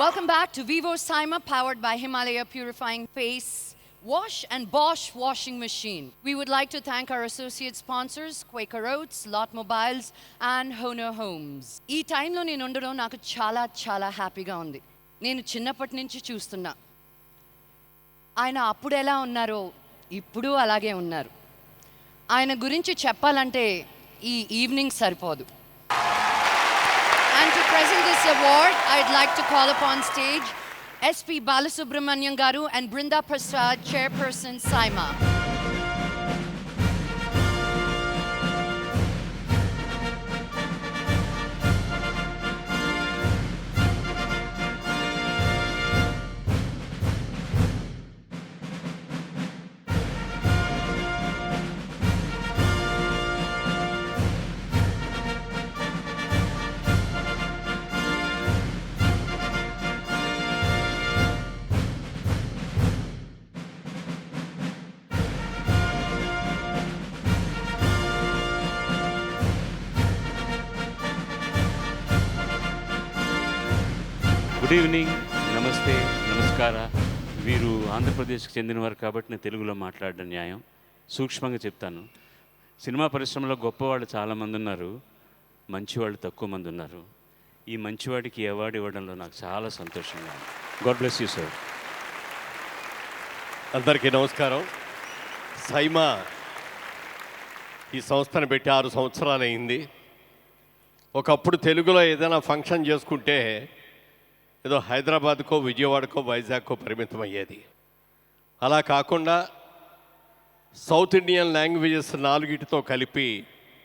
Welcome back to Vivo Cyma, powered by Himalaya Purifying Face Wash and Bosch Washing Machine. We would like to thank our associate sponsors, Quaker Oats, Lot Mobiles and Honor Homes. ఈ టైంలో నేను ఉండడం నాకు చాలా హ్యాపీగా ఉంది. నేను చిన్నప్పటి నుంచి చూస్తున్నా. ఆయన అప్పుడు ఎలా ఉన్నారో ఇప్పుడు అలాగే ఉన్నారు. ఆయన గురించి చెప్పాలంటే ఈ ఈవినింగ్ సరిపోదు. And to present this award, I'd like to call upon stage SP Balasubramanian Garu and Brinda Prasad, Chairperson, Cyma. Good evening, నమస్తే, నమస్కార. వీరు ఆంధ్రప్రదేశ్కి చెందినవారు కాబట్టి నేను తెలుగులో మాట్లాడడం న్యాయం. సూక్ష్మంగా చెప్తాను. సినిమా పరిశ్రమలో గొప్పవాళ్ళు చాలామంది ఉన్నారు, మంచివాళ్ళు తక్కువ మంది ఉన్నారు. ఈ మంచివాడికి అవార్డు ఇవ్వడంలో నాకు చాలా సంతోషంగా ఉంది. God bless you sir. అందరికీ నమస్కారం. సైమా ఈ సంస్థను పెట్టి 6 సంవత్సరాలు అయింది. ఒకప్పుడు తెలుగులో ఏదైనా ఫంక్షన్ చేసుకుంటే ఏదో హైదరాబాద్కో, విజయవాడకో, వైజాగ్కో పరిమితం అయ్యేది. అలా కాకుండా సౌత్ ఇండియన్ లాంగ్వేజెస్ 4తో కలిపి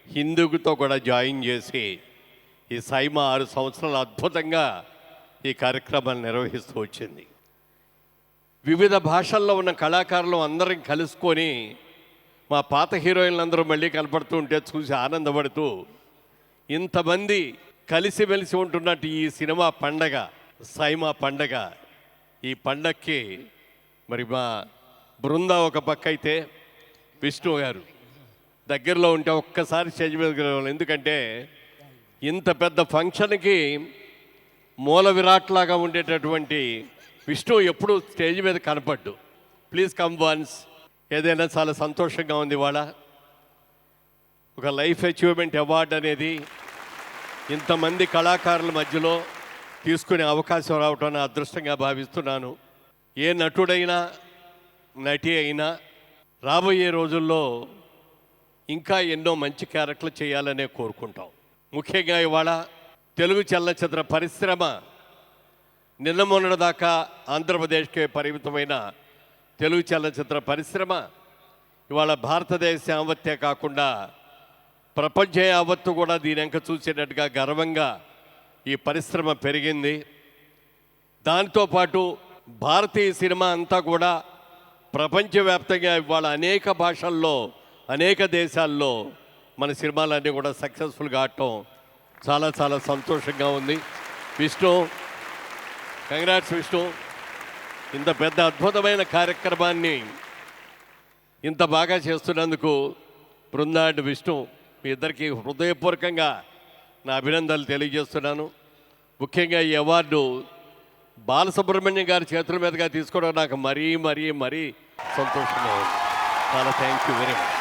హిందీతో కూడా జాయిన్ చేసి ఈ సైమా 6 సంవత్సరాలు అద్భుతంగా ఈ కార్యక్రమాన్ని నిర్వహిస్తూ వచ్చింది. వివిధ భాషల్లో ఉన్న కళాకారులు అందరం కలుసుకొని మా పాత హీరోయిన్లందరూ మళ్ళీ కనపడుతూ ఉంటే చూసి ఆనందపడుతూ ఇంతమంది కలిసిమెలిసి ఉంటున్నట్టు ఈ సినిమా పండగ, సైమా పండగ, ఈ పండగకి మరి మా బృంద ఒక పక్క అయితే విష్ణు గారు దగ్గరలో ఉంటే ఒక్కసారి స్టేజ్ మీదకి రావాలి. ఎందుకంటే ఇంత పెద్ద ఫంక్షన్కి మూల విరాట్లాగా ఉండేటటువంటి విష్ణు ఎప్పుడు స్టేజ్ మీద కనపడ్డు. Please come once. ఏదైనా చాలా సంతోషంగా ఉంది. ఇవాళ ఒక లైఫ్ అచీవ్మెంట్ అవార్డు అనేది ఇంతమంది కళాకారుల మధ్యలో తీసుకునే అవకాశం రావటం నా అదృష్టంగా భావిస్తున్నాను. ఏ నటుడైనా నటి అయినా రాబోయే రోజుల్లో ఇంకా ఎన్నో మంచి క్యారెక్టర్లు చేయాలనే కోరుకుంటాం. ముఖ్యంగా ఇవాళ తెలుగు చలనచిత్ర పరిశ్రమ నిన్న మొన్నటి దాకా ఆంధ్రప్రదేశ్కే పరిమితమైన తెలుగు చలనచిత్ర పరిశ్రమ ఇవాళ భారతదేశ యావత్తే కాకుండా ప్రపంచ యావత్తు కూడా దీని వెంక చూసేటట్టుగా గర్వంగా ఈ పరిశ్రమ పెరిగింది. దాంతోపాటు భారతీయ సినిమా అంతా కూడా ప్రపంచవ్యాప్తంగా ఇవాళ అనేక భాషల్లో, అనేక దేశాల్లో మన సినిమాలన్నీ కూడా సక్సెస్ఫుల్గా ఆడటం చాలా సంతోషంగా ఉంది. విష్ణు, కంగ్రాట్స్ విష్ణు. ఇంత పెద్ద అద్భుతమైన కార్యక్రమాన్ని ఇంత బాగా చేస్తున్నందుకు బృందా అండ్ విష్ణు మీ ఇద్దరికి హృదయపూర్వకంగా నా అభినందనలు తెలియజేస్తున్నాను. ముఖ్యంగా ఈ అవార్డు బాలసుబ్రహ్మణ్యం గారి చేతుల మీదుగా తీసుకోవడం నాకు మరీ సంతోషంగా ఉంది. చాలా థ్యాంక్ యూ వెరీ మచ్.